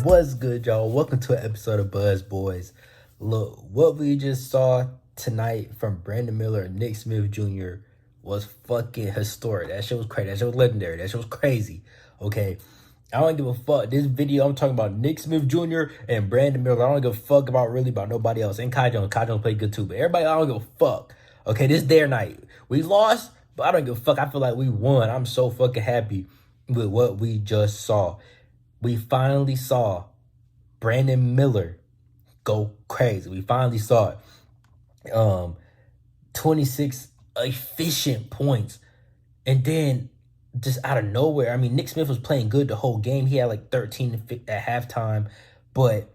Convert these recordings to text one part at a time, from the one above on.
What's good, y'all? Welcome to an episode of Buzz Boys. Look, what we just saw tonight from Brandon Miller Nick Smith Jr. was fucking historic. That shit was crazy. That shit was legendary. That shit was crazy. Okay, I don't give a fuck. This video, I'm talking about Nick Smith Jr. and Brandon Miller. I don't give a fuck about nobody else. And Kai Jones. Kai Jones played good too. But everybody, I don't give a fuck. Okay, this is their night. We lost, but I don't give a fuck. I feel like we won. I'm so fucking happy with what we just saw. We finally saw Brandon Miller go crazy. We finally saw it. 26 efficient points. And then just out of nowhere, I mean, Nick Smith was playing good the whole game. He had like 13 at halftime. But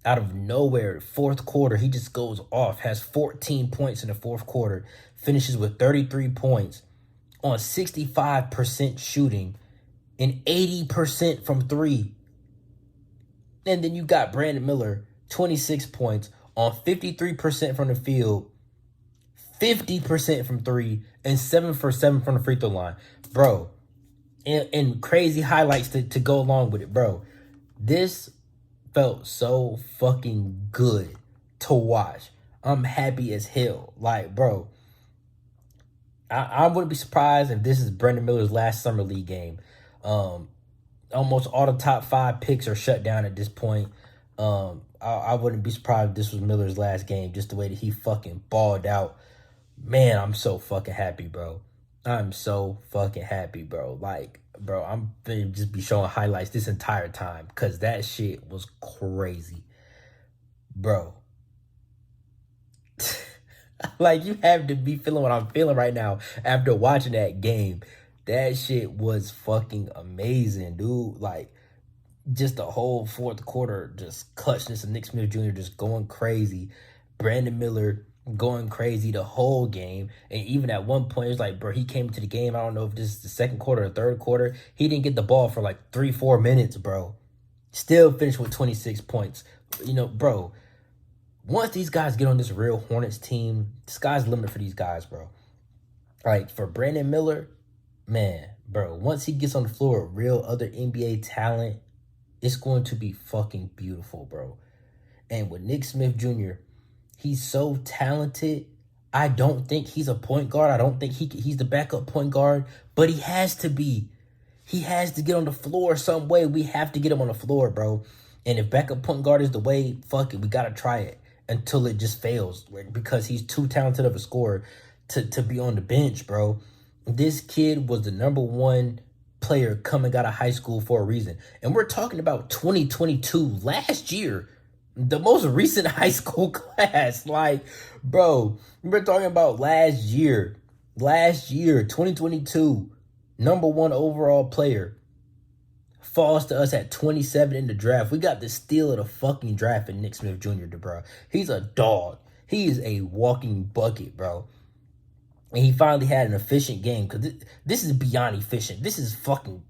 out of nowhere, fourth quarter, he just goes off. Has 14 points in the fourth quarter. Finishes with 33 points on 65% shooting and 80% from three. And then you got Brandon Miller, 26 points on 53% from the field, 50% from three, and 7 for 7 from the free throw line. Bro, and crazy highlights to go along with it, bro. This felt so fucking good to watch. I'm happy as hell. Like, bro, I wouldn't be surprised if this is Brandon Miller's last summer league game. Almost all the top 5 picks are shut down at this point. I wouldn't be surprised if this was Miller's last game, just the way that he fucking balled out. Man, I'm so fucking happy, bro. I'm so fucking happy, bro. Like, bro, I'm gonna just be showing highlights this entire time because that shit was crazy, bro. Like, you have to be feeling what I'm feeling right now after watching that game. That shit was fucking amazing, dude. Like, just the whole fourth quarter, just clutchness of Nick Smith Jr. just going crazy. Brandon Miller going crazy the whole game. And even at one point, it was like, bro, he came into the game. I don't know if this is the second quarter or third quarter. He didn't get the ball for like 3-4 minutes, bro. Still finished with 26 points. You know, bro, once these guys get on this real Hornets team, the sky's the limit for these guys, bro. Like, for Brandon Miller, man, bro, once he gets on the floor, real other NBA talent, it's going to be fucking beautiful, bro. And with Nick Smith Jr., he's so talented. I don't think he's a point guard. I don't think he's the backup point guard, but he has to be. He has to get on the floor some way. We have to get him on the floor, bro. And if backup point guard is the way, fuck it, we got to try it until it just fails, because he's too talented of a scorer to be on the bench, bro. This kid was the #1 player coming out of high school for a reason. And we're talking about 2022, last year, the most recent high school class. Like, bro, we're talking about last year, 2022, #1 overall player. Falls to us at 27 in the draft. We got the steal of the fucking draft in Nick Smith Jr., bro. He's a dog. He is a walking bucket, bro. And he finally had an efficient game, because this is beyond efficient. This is fucking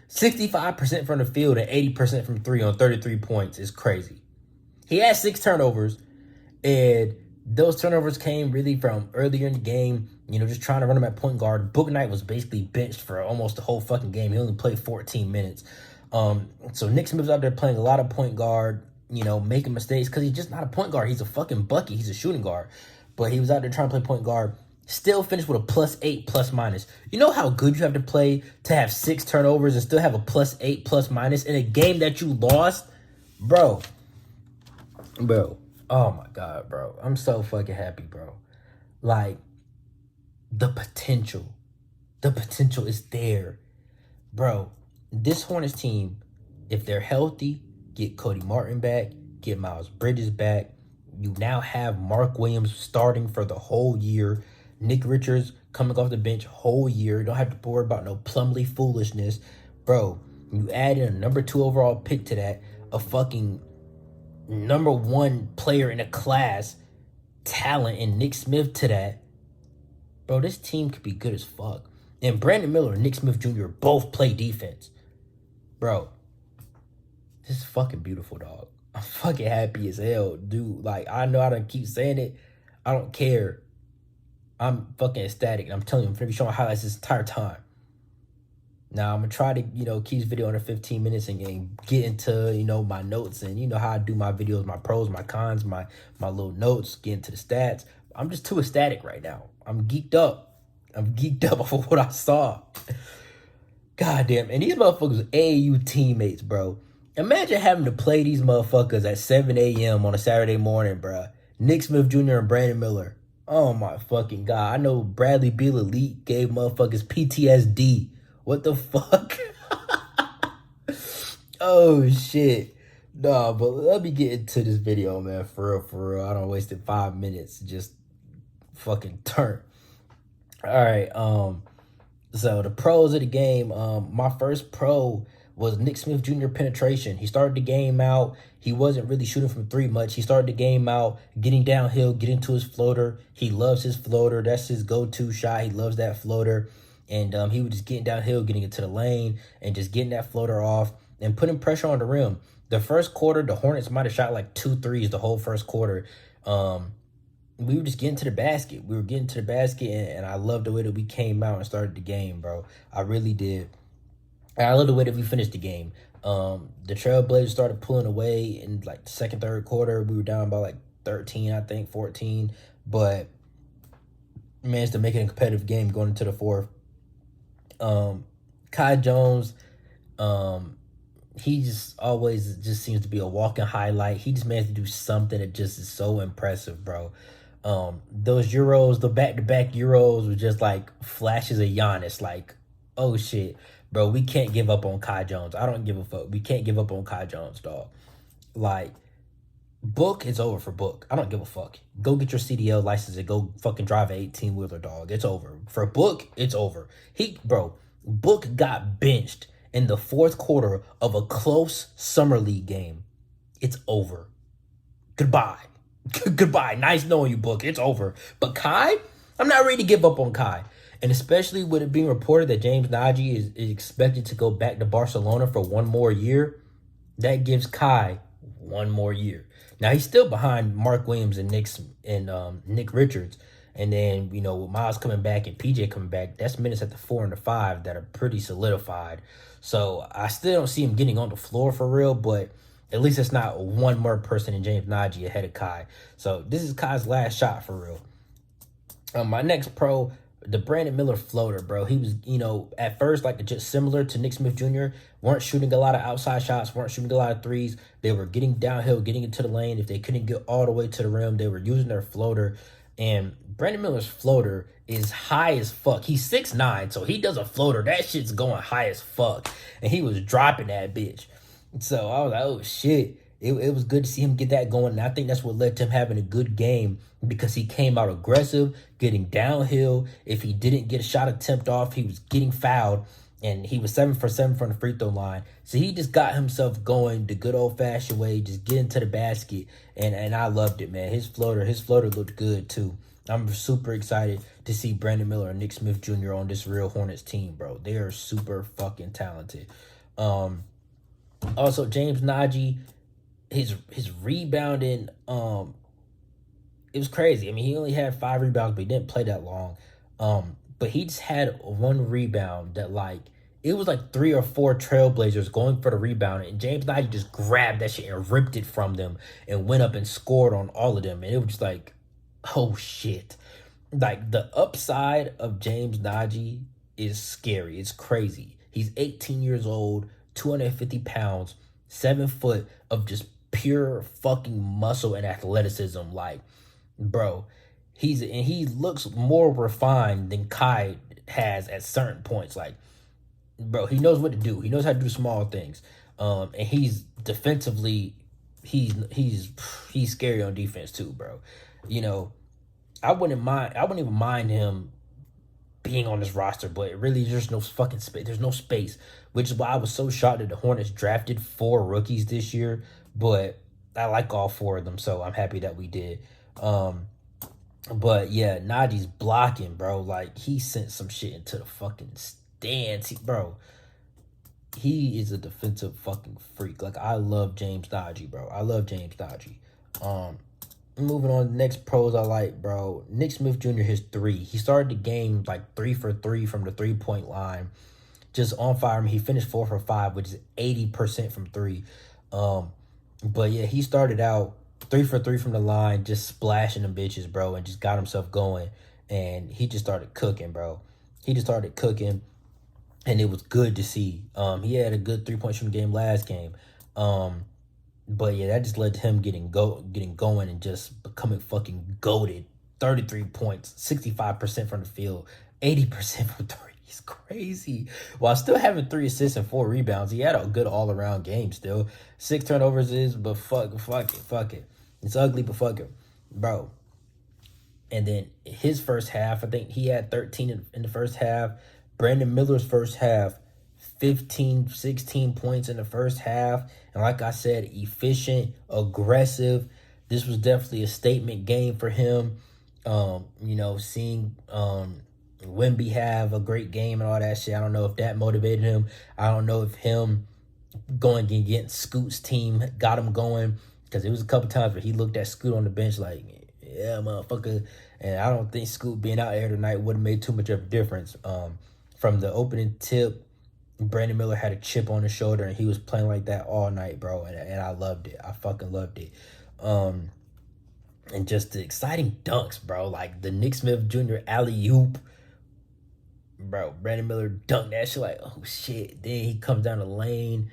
65% from the field and 80% from three on 33 points is crazy. He had 6 turnovers, and those turnovers came really from earlier in the game, you know, just trying to run him at point guard. Book Knight was basically benched for almost the whole fucking game. He only played 14 minutes. So Nick Smith's out there playing a lot of point guard, you know, making mistakes because he's just not a point guard. He's a fucking bucket. He's a shooting guard. But he was out there trying to play point guard. Still finished with a +8 ±. You know how good you have to play to have 6 turnovers and still have a +8 ± in a game that you lost? Bro. Oh my God, bro. I'm so fucking happy, bro. Like, the potential is there. Bro, this Hornets team, if they're healthy, get Cody Martin back, get Miles Bridges back. You now have Mark Williams starting for the whole year. Nick Richards coming off the bench whole year. You don't have to worry about no Plumlee foolishness. Bro, you add in a #2 overall pick to that, a fucking #1 player in a class, talent, and Nick Smith to that. Bro, this team could be good as fuck. And Brandon Miller and Nick Smith Jr. both play defense. Bro, this is fucking beautiful, dog. I'm fucking happy as hell, dude. Like, I know I don't keep saying it. I don't care. I'm fucking ecstatic. And I'm telling you, I'm going to be showing highlights this entire time. Now I'm gonna try to, keep this video under 15 minutes and get into, my notes and how I do my videos, my pros, my cons, my little notes, get into the stats. I'm just too ecstatic right now. I'm geeked up. I'm geeked up off of what I saw. God damn. And these motherfuckers AAU teammates, bro. Imagine having to play these motherfuckers at 7 a.m. on a Saturday morning, bro. Nick Smith Jr. and Brandon Miller. Oh my fucking God. I know Bradley Beal Elite gave motherfuckers PTSD. What the fuck? Oh shit. Nah, but let me get into this video, man. For real, for real. I don't wasted 5 minutes. Just fucking turn. Alright, so the pros of the game, my first pro was Nick Smith Jr. penetration. He started the game out. He wasn't really shooting from three much. He started the game out getting downhill, getting to his floater. He loves his floater. That's his go-to shot. He loves that floater. And he was just getting downhill, getting into the lane, and just getting that floater off and putting pressure on the rim. The first quarter, the Hornets might have shot like 2 threes the whole first quarter. We were just getting to the basket. We were getting to the basket, and I loved the way that we came out and started the game, bro. I really did. And I love the way that we finished the game. The Trailblazers started pulling away in like the second, third quarter. We were down by like 13, I think, 14. But managed to make it a competitive game going into the fourth. Kai Jones, he just always just seems to be a walking highlight. He just managed to do something that just is so impressive, bro. Those Euros, the back-to-back Euros were just like flashes of Giannis. Like, oh shit, bro, we can't give up on Kai Jones. I don't give a fuck. We can't give up on Kai Jones, dog. Like, Book, it's over for Book. I don't give a fuck. Go get your CDL license and go fucking drive an 18-wheeler, dog. It's over. For Book, it's over. Book got benched in the fourth quarter of a close summer league game. It's over. Goodbye. Goodbye. Nice knowing you, Book. It's over. But Kai, I'm not ready to give up on Kai. And especially with it being reported that James Nagy is expected to go back to Barcelona for one more year, that gives Kai one more year. Now he's still behind Mark Williams and Nick Richards. And then, with Miles coming back and PJ coming back, that's minutes at the 4 and the 5 that are pretty solidified. So I still don't see him getting on the floor for real, but at least it's not one more person than James Nagy ahead of Kai. So this is Kai's last shot for real. My next pro, the Brandon Miller floater, bro. He was, at first like just similar to Nick Smith Jr. Weren't shooting a lot of outside shots, weren't shooting a lot of threes. They were getting downhill, getting into the lane. If they couldn't get all the way to the rim, they were using their floater. And Brandon Miller's floater is high as fuck. He's 6'9", so he does a floater. That shit's going high as fuck. And he was dropping that bitch. So I was like, oh shit. It was good to see him get that going. And I think that's what led to him having a good game because he came out aggressive, getting downhill. If he didn't get a shot attempt off, he was getting fouled. And he was 7 for 7 from the free throw line. So he just got himself going the good old-fashioned way, just get into the basket. And I loved it, man. His floater looked good, too. I'm super excited to see Brandon Miller and Nick Smith Jr. on this real Hornets team, bro. They are super fucking talented. Also, James Nagy, his rebounding, it was crazy. I mean, he only had 5 rebounds, but he didn't play that long. But he just had one rebound that, like, it was like 3 or 4 Trailblazers going for the rebound, and James Nagy just grabbed that shit and ripped it from them and went up and scored on all of them. And it was just like, oh shit. Like, the upside of James Nagy is scary. It's crazy. He's 18 years old, 250 pounds, 7 foot of just pure fucking muscle and athleticism. Like, bro, he looks more refined than Kai has at certain points. Like, bro, he knows what to do. He knows how to do small things. And he's defensively, he's scary on defense too, bro. I wouldn't even mind him being on this roster, but really there's no fucking space. There's no space, which is why I was so shocked that the Hornets drafted 4 rookies this year. But I like all 4 of them, so I'm happy that we did. But yeah, Najee's blocking, bro. Like, he sent some shit into the fucking stands. Bro, he is a defensive fucking freak. Like, I love James Najee, bro. I love James Najee. Moving on, the next pros I like, bro. Nick Smith Jr. his 3. He started the game like 3 for 3 from the 3-point line. just on fire. I mean, he finished 4 for 5, which is 80% from three. But yeah, he started out 3 for 3 from the line, just splashing them bitches, bro, and just got himself going. And he just started cooking, bro. He just started cooking, and it was good to see. He had a good 3-point shooting game last game. But yeah, that just led to him getting going and just becoming fucking goated. 33 points, 65% from the field, 80% from three. He's crazy. While still having 3 assists and 4 rebounds, he had a good all around game still. 6 turnovers is, but fuck it. It's ugly, but fuck it, bro. And then his first half, I think he had 13 in the first half. Brandon Miller's first half, 15, 16 points in the first half. And like I said, efficient, aggressive. This was definitely a statement game for him. Seeing Wemby have a great game and all that shit. I don't know if that motivated him. I don't know if him going against Scoot's team got him going. Because it was a couple times where he looked at Scoot on the bench like, yeah, motherfucker. And I don't think Scoot being out there tonight would have made too much of a difference. From the opening tip, Brandon Miller had a chip on his shoulder, and he was playing like that all night, bro. And I loved it. I fucking loved it. And just the exciting dunks, bro. Like the Nick Smith Jr. alley-oop. Bro, Brandon Miller dunked that shit like, oh, shit. Then he comes down the lane,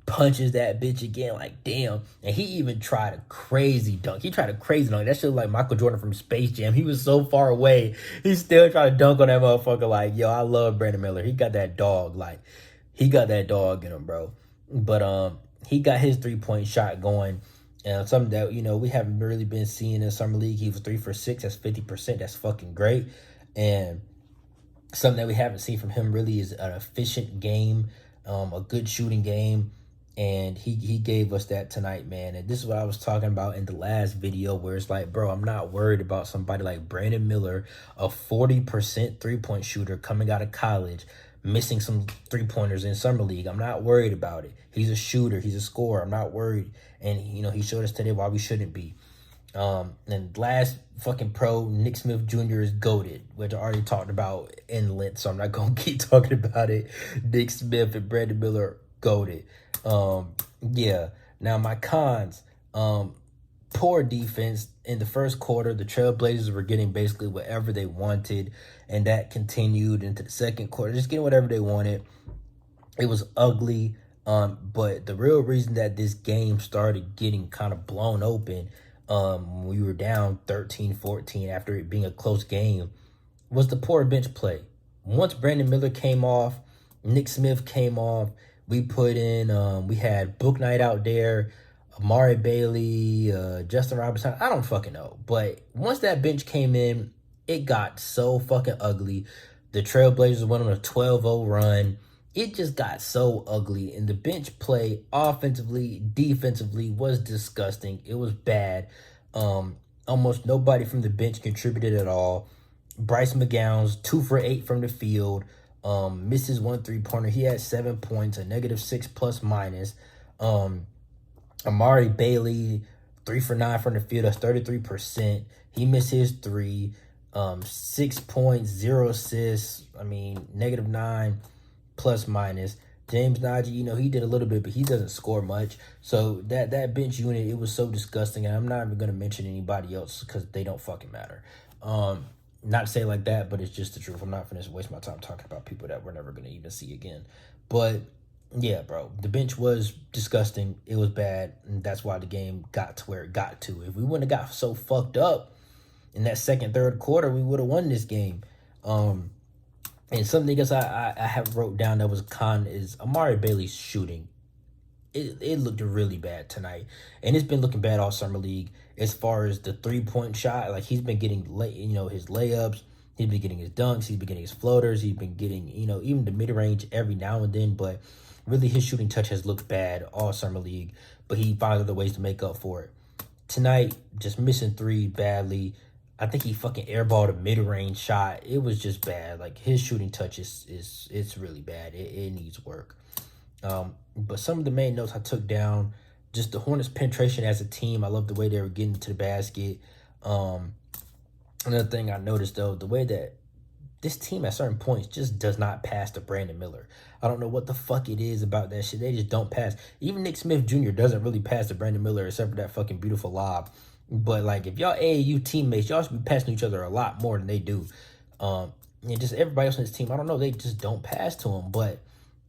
punches that bitch again, like, damn. And he even tried a crazy dunk. He tried a crazy dunk. That shit like Michael Jordan from Space Jam. He was so far away. He still tried to dunk on that motherfucker. Like, yo, I love Brandon Miller. He got that dog. Like, he got that dog in him, bro. But he got his 3-point shot going. And something that, we haven't really been seeing in Summer League. He was 3 for 6. That's 50%. That's fucking great. And something that we haven't seen from him really is an efficient game, a good shooting game. And he gave us that tonight, man. And this is what I was talking about in the last video, where it's like, bro, I'm not worried about somebody like Brandon Miller, a 40% 3-point shooter coming out of college, missing some 3-pointers in Summer League. I'm not worried about it. He's a shooter. He's a scorer. I'm not worried. And, he showed us today why we shouldn't be. And last fucking pro, Nick Smith Jr. is goated, which I already talked about in length, so I'm not going to keep talking about it. Nick Smith and Brandon Miller goated. Yeah. Now my cons, poor defense in the first quarter. The Trailblazers were getting basically whatever they wanted, and that continued into the second quarter, just getting whatever they wanted. It was ugly. But the real reason that this game started getting kind of blown open, when we were down 13-14 after it being a close game, was the poor bench play. Once Brandon Miller came off, Nick Smith came off, we put in, we had Book Knight out there, Amari Bailey, Justin Robinson, I don't fucking know. But once that bench came in, it got so fucking ugly. The Trailblazers went on a 12-0 run. It just got so ugly. And the bench play, offensively, defensively, was disgusting. It was bad. Almost nobody from the bench contributed at all. Bryce McGowan's 2 for 8 from the field. Misses 1 3-pointer. He had 7 points, a -6 plus minus. Amari Bailey, 3 for 9 from the field. That's 33%. He missed his 3. 6 points, 0 assists. I mean, -9 plus minus. James Najee, he did a little bit, but he doesn't score much. So that bench unit, it was so disgusting. And I'm not even going to mention anybody else because they don't fucking matter. Not to say it like that, but it's just the truth. I'm not going to waste my time talking about people that we're never going to even see again. But yeah, bro, the bench was disgusting. It was bad. And that's why the game got to where it got to. If we wouldn't have got so fucked up in that second, third quarter, we would have won this game. And something else I have wrote down that was a con is Amari Bailey's shooting. It looked really bad tonight. And it's been looking bad all Summer League as far as the 3-point shot. Like, he's been getting, his layups. He's been getting his dunks. He's been getting his floaters. He's been getting, even the mid-range every now and then. But really, his shooting touch has looked bad all Summer League. But he found other ways to make up for it. Tonight, just missing 3 badly. I think he fucking airballed a mid-range shot. It was just bad. Like, his shooting touch it's really bad. It needs work. But some of the main notes I took down, just the Hornets' penetration as a team. I love the way they were getting to the basket. Another thing I noticed, though, the way that this team at certain points just does not pass to Brandon Miller. I don't know what the fuck it is about that shit. They just don't pass. Even Nick Smith Jr. doesn't really pass to Brandon Miller except for that fucking beautiful lob. But like, if y'all AAU teammates, y'all should be passing each other a lot more than they do. And just everybody else on this team, I don't know, they just don't pass to him. But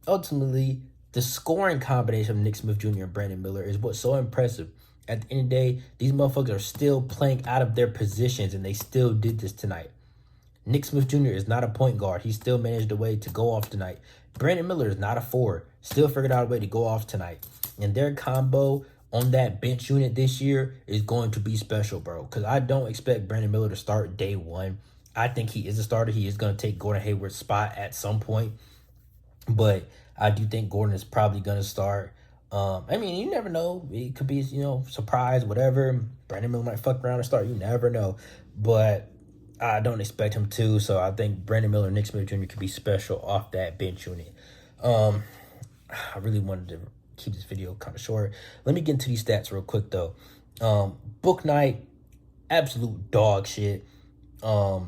ultimately, the scoring combination of Nick Smith Jr. and Brandon Miller is what's so impressive. At the end of the day, these motherfuckers are still playing out of their positions, and they still did this tonight. Nick Smith Jr. is not a point guard. He still managed a way to go off tonight. Brandon Miller is not a forward. Still figured out a way to go off tonight. And their combo on that bench unit this year is going to be special, bro. Because I don't expect Brandon Miller to start day one. I think he is a starter. He is going to take Gordon Hayward's spot at some point. But I do think Gordon is probably going to start. I mean, you never know. It could be, surprise, whatever. Brandon Miller might fuck around and start. You never know. But I don't expect him to. So I think Brandon Miller and Nick Smith Jr. could be special off that bench unit. I really wanted to keep this video kind of short. Let me get into these stats real quick, though. Book night, absolute dog shit. 0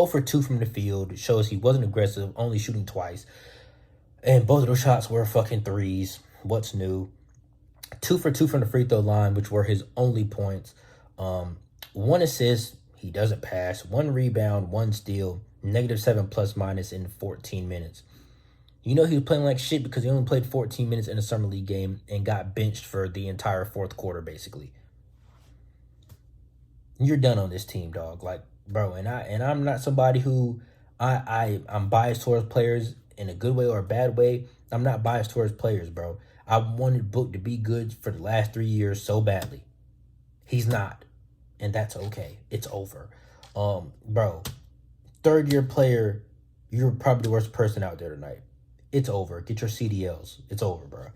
for 2 from the field. It shows he wasn't aggressive, only shooting twice. And both of those shots were fucking threes. What's new? 2 for 2 from the free throw line, which were his only points. 1 assist, he doesn't pass. 1 rebound, 1 steal. -7 plus minus in 14 minutes. He was playing like shit because he only played 14 minutes in a summer league game and got benched for the entire fourth quarter, basically. You're done on this team, dog. Like, bro, and I'm not somebody who I'm biased towards players in a good way or a bad way. I'm not biased towards players, bro. I wanted Book to be good for the last 3 years so badly. He's not. And that's okay. It's over. Bro, third-year player, you're probably the worst person out there tonight. It's over. Get your CDLs. It's over, bro.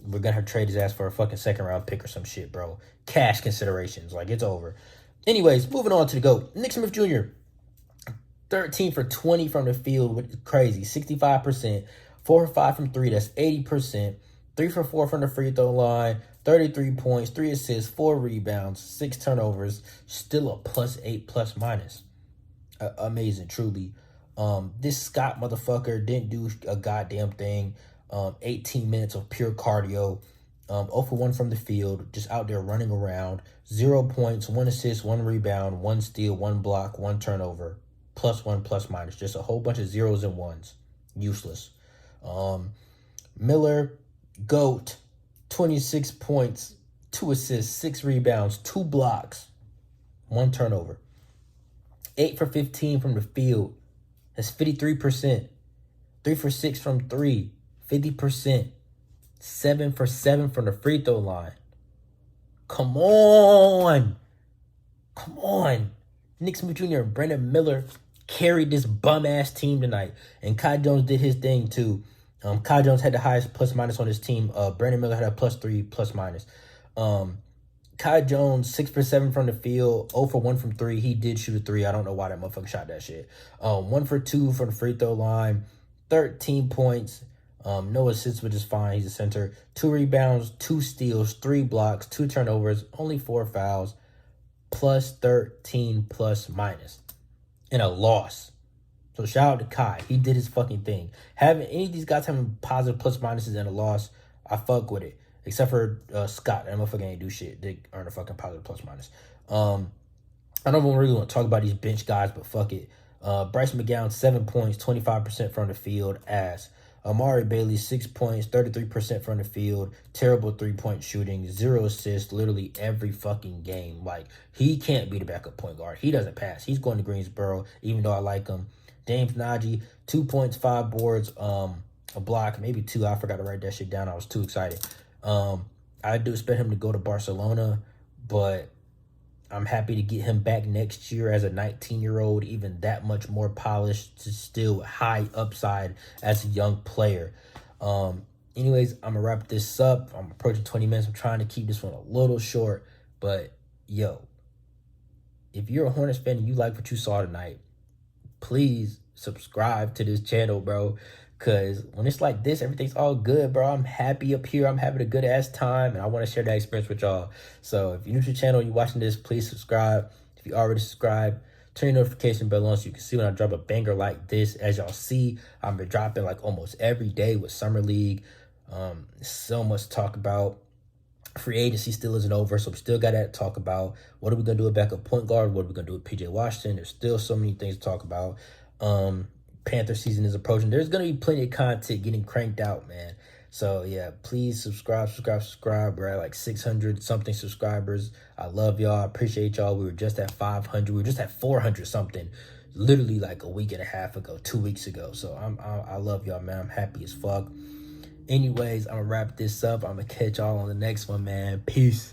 We're going to trade his ass for a fucking second-round pick or some shit, bro. Cash considerations. Like, it's over. Anyways, moving on to the GOAT. Nick Smith Jr., 13 for 20 from the field, which is crazy. 65%. 4 for 5 from 3. That's 80%. 3 for 4 from the free throw line. 33 points, 3 assists, 4 rebounds, 6 turnovers. Still a +8 plus minus. Amazing, truly. This Scott motherfucker didn't do a goddamn thing. 18 minutes of pure cardio. 0 for 1 from the field, just out there running around. 0 points, 1 assist, 1 rebound, 1 steal, 1 block, 1 turnover. +1 plus minus. Just a whole bunch of zeros and ones. Useless. Miller, GOAT, 26 points, 2 assists, 6 rebounds, 2 blocks, 1 turnover. 8 for 15 from the field. That's 53%. 3 for 6 from 3. 50%. 7 for 7 from the free throw line. Come on. Come on. Nick Smith Jr. and Brandon Miller carried this bum-ass team tonight. And Kai Jones did his thing, too. Kai Jones had the highest plus-minus on his team. Brandon Miller had a +3 plus-minus. Kai Jones, 6 for 7 from the field, 0 for 1 from 3. He did shoot a 3. I don't know why that motherfucker shot that shit. 1 for 2 from the free throw line, 13 points, no assists, which is fine. He's a center. 2 rebounds, 2 steals, 3 blocks, 2 turnovers, only 4 fouls, +13 plus minus. And a loss. So shout out to Kai. He did his fucking thing. Having any of these guys having positive plus minuses and a loss, I fuck with it. Except for Scott. That motherfucker ain't do shit. They earn a fucking positive plus minus. I don't really want to talk about these bench guys, but fuck it. Bryce McGowan, 7 points, 25% from the field, ass. Amari Bailey, 6 points, 33% from the field, terrible 3-point shooting, 0 assists, literally every fucking game. Like, he can't be the backup point guard. He doesn't pass. He's going to Greensboro, even though I like him. James Najee, 2 points, 5 boards, a block, maybe 2. I forgot to write that shit down. I was too excited. I do expect him to go to Barcelona, but I'm happy to get him back next year as a 19-year-old, even that much more polished, to still high upside as a young player. Anyways, I'm going to wrap this up. I'm approaching 20 minutes. I'm trying to keep this one a little short, but yo, if you're a Hornets fan and you like what you saw tonight, please subscribe to this channel, bro. Because when it's like this, everything's all good, bro. I'm happy up here. I'm having a good-ass time, and I want to share that experience with y'all. So if you're new to the channel and you're watching this, please subscribe. If you already subscribed, Turn your notification bell on so you can see when I drop a banger like this. As y'all see, I've been dropping like almost every day with Summer League. So much to talk about. Free agency still isn't over, so we still got that to talk about. What are we going to do with backup point guard? What are we going to do with PJ Washington? There's still so many things to talk about. Panther season is approaching. There's going to be plenty of content getting cranked out, man. So, yeah, please subscribe. We're at like 600 something subscribers. I love y'all. I appreciate y'all. We were just at 500. We were just at 400 something literally like a week and a half ago, 2 weeks ago. So I love y'all, man. I'm happy as fuck. Anyways, I'm going to wrap this up. I'm going to catch y'all on the next one, man. Peace.